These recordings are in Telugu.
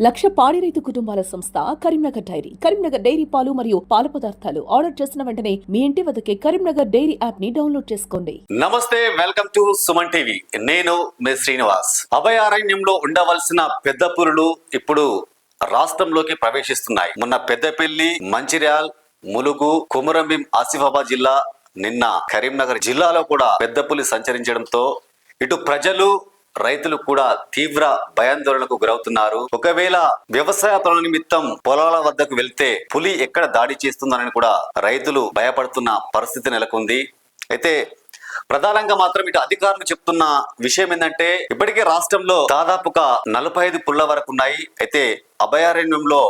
లక్ష పాడి రైతు కుటుంబాల సంస్థ కరీంనగర్ డైరీ. కరీంనగర్ డైరీ పాలు మరియు పాల పదార్థాలు ఆర్డర్ చేసిన వెంటనే మీ ఇంటి వద్దకే కరీంనగర్ డైరీ యాప్ ని డౌన్లోడ్ చేసుకోండి. నమస్తే, వెల్కమ్ టు సుమన్ టీవీ. నేను మీ శ్రీనివాస్. అభయారణ్యంలో ఉండవలసిన పెద్ద పులులు ఇప్పుడు రాష్ట్రంలోకి ప్రవేశిస్తున్నాయి. మొన్న పెద్దపల్లి, మంచిర్యాల్, ములుగు, కొమురంభీం, ఆసిఫాబాద్ జిల్లా, నిన్న కరీంనగర్ జిల్లాలో కూడా పెద్ద పులి సంచరించడంతో ఇటు ప్రజలు, రైతులు కూడా తీవ్ర భయాందోళనకు గురవుతున్నారు. ఒకవేళ వ్యవసాయ పనుల నిమిత్తం పొలాల వద్దకు వెళ్తే పులి ఎక్కడ దాడి చేస్తుందని కూడా రైతులు భయపడుతున్న పరిస్థితి నెలకొంది. అయితే ప్రధానంగా మాత్రం ఇటు అధికారులు చెప్తున్న విషయం ఏంటంటే ఇప్పటికే రాష్ట్రంలో దాదాపుగా 45 పుళ్ల వరకు ఉన్నాయి. అయితే అభయారణ్యంలో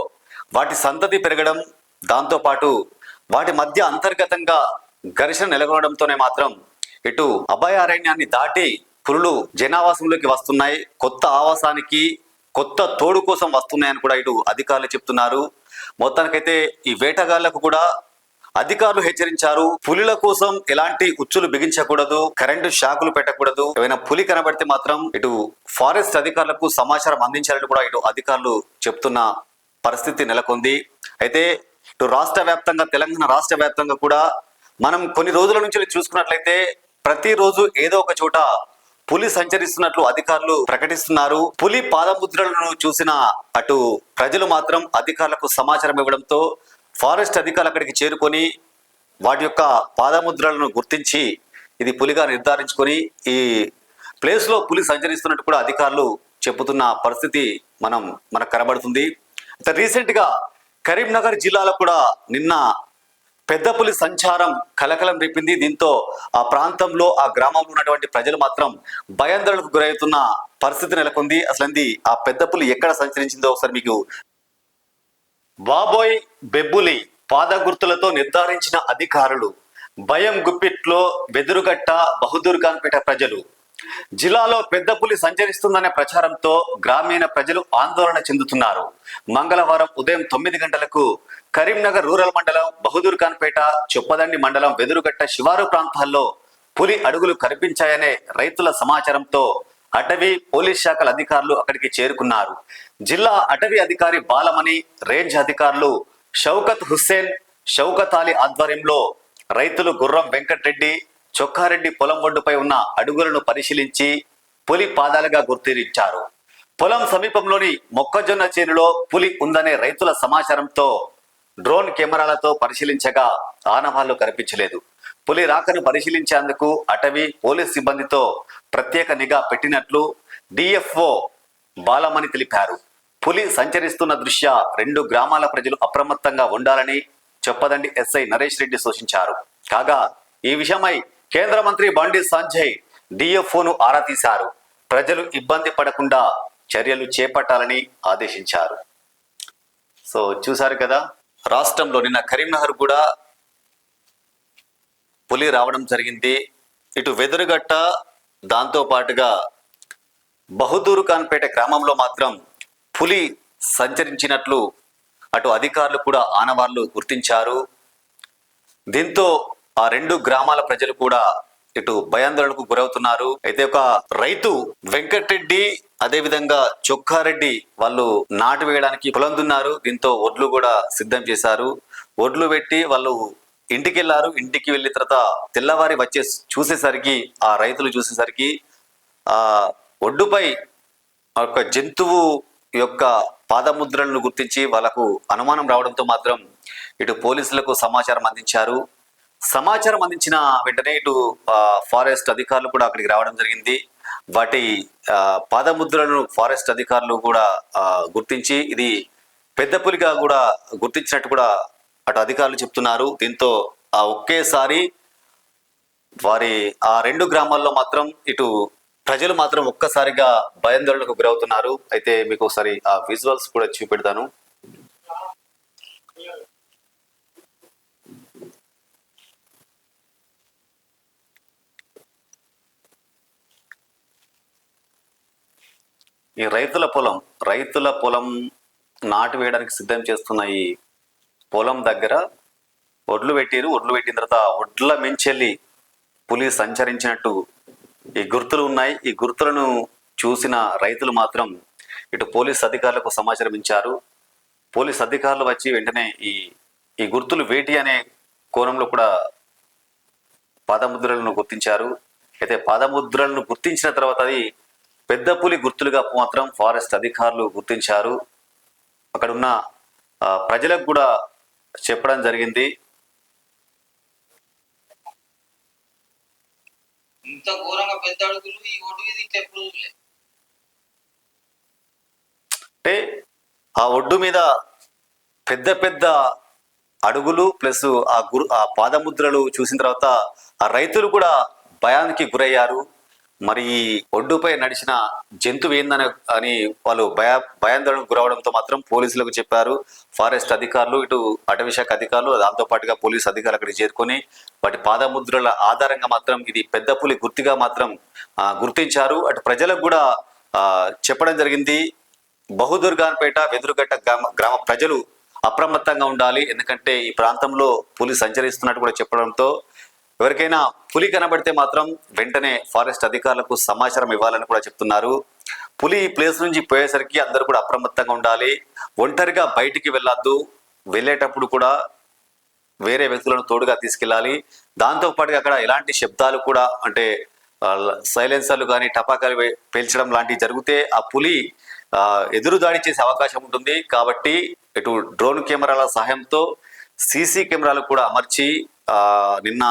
వాటి సంతతి పెరగడం, దాంతో పాటు వాటి మధ్య అంతర్గతంగా ఘర్షణ నెలకొనడంతోనే మాత్రం ఇటు అభయారణ్యాన్ని దాటి పులులు జనావాసంలోకి వస్తున్నాయి. కొత్త ఆవాసానికి, కొత్త తోడు కోసం వస్తున్నాయని కూడా ఇటు అధికారులు చెప్తున్నారు. మొత్తానికైతే ఈ వేటగాళ్లకు కూడా అధికారులు హెచ్చరించారు. పులుల కోసం ఎలాంటి ఉచ్చులు బిగించకూడదు, కరెంటు షాకులు పెట్టకూడదు. ఏమైనా పులి కనబడితే మాత్రం ఇటు ఫారెస్ట్ అధికారులకు సమాచారం అందించాలని కూడా ఇటు అధికారులు చెప్తున్న పరిస్థితి నెలకొంది. అయితే ఇటు రాష్ట్ర వ్యాప్తంగా, తెలంగాణ రాష్ట్ర వ్యాప్తంగా కూడా మనం కొన్ని రోజుల నుంచి చూసుకున్నట్లయితే ప్రతిరోజు ఏదో ఒక చోట పులి సంచరిస్తున్నట్లు అధికారులు ప్రకటిస్తున్నారు. పులి పాదముద్రలను చూసిన అటు ప్రజలు మాత్రం అధికారులకు సమాచారం ఇవ్వడంతో ఫారెస్ట్ అధికారులు అక్కడికి చేరుకొని వాటి యొక్క పాదముద్రలను గుర్తించి ఇది పులిగా నిర్ధారించుకొని ఈ ప్లేస్ లో పులి సంచరిస్తున్నట్టు కూడా అధికారులు చెబుతున్న పరిస్థితి మనకు కనబడుతుంది. రీసెంట్ గా కరీంనగర్ జిల్లాలో కూడా నిన్న పెద్ద పులి సంచారం కలకలం రేపింది. దీంతో ఆ ప్రాంతంలో, ఆ గ్రామంలో ఉన్నటువంటి ప్రజలు మాత్రం భయాందోళనకు గురవుతున్న పరిస్థితి నెలకొంది. అసలు ఆ పెద్ద పులి ఎక్కడ సంచరించిందో ఒకసారి మీకు. బాబోయ్ బెబ్బులి పాద గుర్తులతో నిర్ధారించిన అధికారులు. భయం గుప్పిట్లో వెదురుగట్ట, బహదూర్ ఖాన్ పేట ప్రజలు. జిల్లాలో పెద్ద పులి సంచరిస్తుందనే ప్రచారంతో గ్రామీణ ప్రజలు ఆందోళన చెందుతున్నారు. మంగళవారం ఉదయం 9 గంటలకు కరీంనగర్ రూరల్ మండలం, బహదూర్ ఖాన్ పేట, చొప్పదండి మండలం వెదురుగట్ట శివారు ప్రాంతాల్లో పులి అడుగులు కనిపించాయనే రైతుల సమాచారంతో అటవీ, పోలీస్ శాఖల అధికారులు అక్కడికి చేరుకున్నారు. జిల్లా అటవీ అధికారి బాలమణి, రేంజ్ అధికారులు షౌకత్ హుస్సేన్, షౌకత్ అలీ ఆధ్వర్యంలో రైతులు గుర్రం వెంకటరెడ్డి, చొక్కారెడ్డి పొలం ఒడ్డుపై ఉన్న అడుగులను పరిశీలించి పులి పాదాలుగా గుర్తించారు. పొలం సమీపంలోని మొక్కజొన్న చేనులో పులి ఉందనే రైతుల సమాచారంతో డ్రోన్ కెమెరాలతో పరిశీలించగా ఆనవాళ్లు కనిపించలేదు. పులి రాకను పరిశీలించేందుకు అటవీ, పోలీస్ సిబ్బందితో ప్రత్యేక నిఘా పెట్టినట్లు డిఎఫ్ఓ బాలమణి తెలిపారు. పులి సంచరిస్తున్న దృష్ట్యా 2 గ్రామాల ప్రజలు అప్రమత్తంగా ఉండాలని చొప్పదండి ఎస్ఐ నరేష్ రెడ్డి సూచించారు. కాగా ఈ విషయమై కేంద్ర మంత్రి బండి సంజయ్ డిఎఫ్ఓను ఆరా తీశారు. ప్రజలు ఇబ్బంది పడకుండా చర్యలు చేపట్టాలని ఆదేశించారు. సో చూశారు కదా, రాష్ట్రంలో నిన్న కరీంనగర్ కూడా పులి రావడం జరిగింది. ఇటు వెదురుగట్ట, దాంతో పాటుగా బహదూర్ ఖాన్ పేట గ్రామంలో మాత్రం పులి సంచరించినట్లు అటు అధికారులు కూడా ఆనవాళ్లు గుర్తించారు. దీంతో ఆ 2 గ్రామాల ప్రజలు కూడా ఇటు భయాందోళనకు గురవుతున్నారు. అయితే ఒక రైతు వెంకటరెడ్డి, అదే విధంగా చొక్కారెడ్డి వాళ్ళు నాటు వేయడానికి పొలం దున్నారు. దీంతో ఒడ్లు కూడా సిద్ధం చేశారు. ఒడ్లు పెట్టి వాళ్ళు ఇంటికి వెళ్ళారు. ఇంటికి వెళ్ళిన తర్వాత తెల్లవారి చూసేసరికి ఆ రైతులు చూసేసరికి ఆ ఒడ్డుపై ఒక జంతువు యొక్క పాదముద్రలను గుర్తించి వాళ్ళకు అనుమానం రావడంతో మాత్రం ఇటు పోలీసులకు సమాచారం అందించారు. సమాచారం అందించిన వెంటనే ఇటు ఫారెస్ట్ అధికారులు కూడా అక్కడికి రావడం జరిగింది. వాటి పాదముద్రలను ఫారెస్ట్ అధికారులు కూడా గుర్తించి ఇది పెద్ద పులిగా కూడా గుర్తించినట్టు కూడా అటు అధికారులు చెప్తున్నారు. దీంతో ఒకేసారి వారి ఆ 2 గ్రామాల్లో మాత్రం ఇటు ప్రజలు మాత్రం ఒక్కసారిగా భయాందోళనకు గురవుతున్నారు. అయితే మీకు ఒకసారి ఆ విజువల్స్ కూడా చూపెడతాను. ఈ రైతుల పొలం నాటు వేయడానికి సిద్ధం చేస్తున్న ఈ పొలం దగ్గర ఒడ్లు పెట్టిన తర్వాత ఒడ్ల మించెల్లి పులి సంచరించినట్టు ఈ గుర్తులు ఉన్నాయి. ఈ గుర్తులను చూసిన రైతులు మాత్రం ఇటు పోలీస్ అధికారులకు సమాచారం ఇచ్చారు. పోలీస్ అధికారులు వచ్చి వెంటనే ఈ గుర్తులు వేటి అనే కోణంలో కూడా పాదముద్రలను గుర్తించారు. అయితే పాదముద్రలను గుర్తించిన తర్వాత అది పెద్ద పులి గుర్తులుగా మాత్రం ఫారెస్ట్ అధికారులు గుర్తించారు. అక్కడున్న ప్రజలకు కూడా చెప్పడం జరిగింది. ఇంత ఘోరంగా పెద్ద అడుగులు ఈ ఒడ్డు మీద ఇంకా ఎప్పుడు చూడలే. అంటే ఆ ఒడ్డు మీద పెద్ద పెద్ద అడుగులు ప్లస్ ఆ పాదముద్రలు చూసిన తర్వాత ఆ రైతులు కూడా భయానికి గురయ్యారు. మరి ఈ ఒడ్డుపై నడిచిన జంతువు అని వాళ్ళు భయాందోళనకు గురవడంతో మాత్రం పోలీసులకు చెప్పారు. ఫారెస్ట్ అధికారులు, ఇటు అటవీ శాఖ అధికారులు, దాంతో పాటుగా పోలీసు అధికారులు అక్కడికి చేరుకొని వాటి పాదముద్రల ఆధారంగా మాత్రం ఇది పెద్ద పులి గుర్తుగా మాత్రం గుర్తించారు. అటు ప్రజలకు కూడా చెప్పడం జరిగింది. బహుదుర్గాన్పేట, వెదురుగట్ట గ్రామ ప్రజలు అప్రమత్తంగా ఉండాలి, ఎందుకంటే ఈ ప్రాంతంలో పులి సంచరిస్తున్నట్టు కూడా చెప్పడంతో ఎవరికైనా పులి కనబడితే మాత్రం వెంటనే ఫారెస్ట్ అధికారులకు సమాచారం ఇవ్వాలని కూడా చెప్తున్నారు. పులి ఈ ప్లేస్ నుంచి పోయేసరికి అందరూ కూడా అప్రమత్తంగా ఉండాలి, ఒంటరిగా బయటికి వెళ్ళొద్దు, వెళ్ళేటప్పుడు కూడా వేరే వ్యక్తులను తోడుగా తీసుకెళ్ళాలి. దాంతో పాటుగా అక్కడ ఎలాంటి శబ్దాలు కూడా అంటే సైలెన్సర్లు కానీ టపాకాలు పేల్చడం లాంటివి జరిగితే ఆ పులి ఎదురు దాడి చేసే అవకాశం ఉంటుంది. కాబట్టి ఇటు డ్రోన్ కెమెరాల సహాయంతో సీసీ కెమెరాలు కూడా అమర్చి నిన్న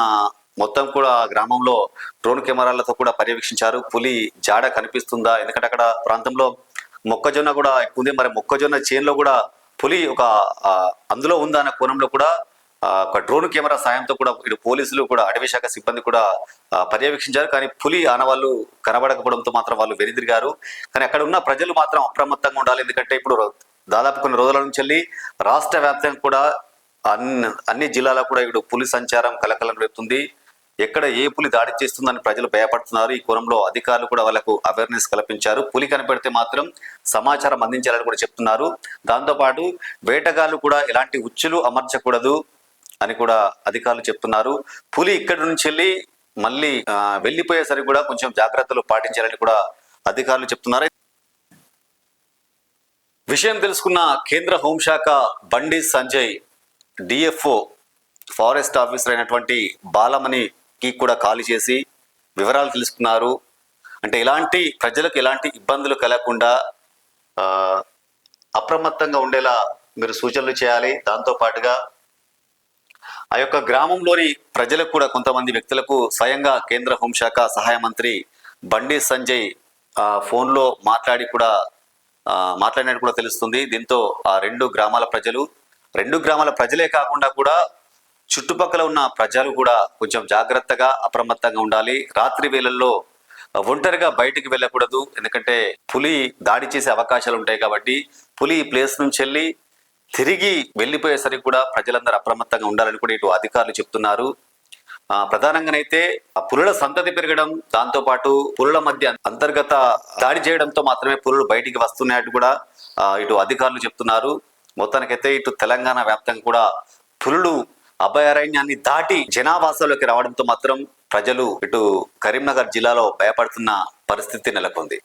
మొత్తం కూడా గ్రామంలో డ్రోన్ కెమెరాలతో కూడా పర్యవేక్షించారు. పులి జాడ కనిపిస్తుందా, ఎందుకంటే అక్కడ ప్రాంతంలో మొక్కజొన్న కూడా ఎక్కువ ఉంది, మరి మొక్కజొన్న చేనులో కూడా పులి అందులో ఉందా అన్న కోణంలో కూడా ఒక డ్రోన్ కెమెరా సాయంతో కూడా ఇటు పోలీసులు కూడా అటవీ శాఖ సిబ్బంది కూడా పర్యవేక్షించారు. కానీ పులి ఆనవాళ్ళు కనబడకపోవడంతో మాత్రం వాళ్ళు వెనుదిరిగారు. కానీ అక్కడ ఉన్న ప్రజలు మాత్రం అప్రమత్తంగా ఉండాలి, ఎందుకంటే ఇప్పుడు దాదాపు కొన్ని రోజుల నుంచి వెళ్ళి రాష్ట్ర వ్యాప్తంగా కూడా అన్ని జిల్లాలో కూడా ఇప్పుడు పులి సంచారం కలకలం రేపుతుంది. ఎక్కడ ఏ పులి దాడి చేస్తుందని ప్రజలు భయపడుతున్నారు. ఈ కోణంలో అధికారులు కూడా వాళ్ళకు అవేర్నెస్ కల్పించారు. పులి కనిపెడితే మాత్రం సమాచారం అందించాలని కూడా చెప్తున్నారు. దాంతోపాటు వేటగాళ్ళు కూడా ఎలాంటి ఉచ్చులు అమర్చకూడదు అని కూడా అధికారులు చెప్తున్నారు. పులి ఇక్కడి నుంచి వెళ్ళి మళ్ళీ వెళ్ళిపోయేసరికి కూడా కొంచెం జాగ్రత్తలు పాటించాలని కూడా అధికారులు చెప్తున్నారు. విషయం తెలుసుకున్న కేంద్ర హోంశాఖ Bandi Sanjay DFO forest officer అయినటువంటి బాలమణికి కూడా కాల్ చేసి వివరాలు తెలుసుకున్నారు. అంటే ఎలాంటి ప్రజలకు ఎలాంటి ఇబ్బందులు కలగకుండా అప్రమత్తంగా ఉండేలా మీరు సూచనలు చేయాలి. దాంతో పాటుగా ఆ యొక్క గ్రామంలోని ప్రజలకు కూడా కొంతమంది వ్యక్తులకు స్వయంగా కేంద్ర హోంశాఖ సహాయ మంత్రి బండి సంజయ్ ఫోన్లో మాట్లాడినట్టు కూడా తెలుస్తుంది. దీంతో ఆ రెండు గ్రామాల ప్రజలే కాకుండా కూడా చుట్టుపక్కల ఉన్న ప్రజలు కూడా కొంచెం జాగ్రత్తగా అప్రమత్తంగా ఉండాలి. రాత్రి వేళల్లో ఒంటరిగా బయటికి వెళ్ళకూడదు, ఎందుకంటే పులి దాడి చేసే అవకాశాలు ఉంటాయి. కాబట్టి పులి ఈ ప్లేస్ నుంచి వెళ్ళి తిరిగి వెళ్ళిపోయేసరికి కూడా ప్రజలందరూ అప్రమత్తంగా ఉండాలని కూడా ఇటు అధికారులు చెప్తున్నారు. ప్రధానంగానైతే పులుల సంతతి పెరగడం, దాంతోపాటు పులుల మధ్య అంతర్గత దాడి చేయడంతో మాత్రమే పులులు బయటికి వస్తున్నాయని కూడా ఇటు అధికారులు చెప్తున్నారు. మొత్తానికైతే ఇటు తెలంగాణ వ్యాప్తంగా కూడా పులులు అభయారణ్యాన్ని దాటి జనావాసాల్లోకి రావడంతో మాత్రం ప్రజలు ఇటు కరీంనగర్ జిల్లాలో భయపడుతున్న పరిస్థితి నెలకొంది.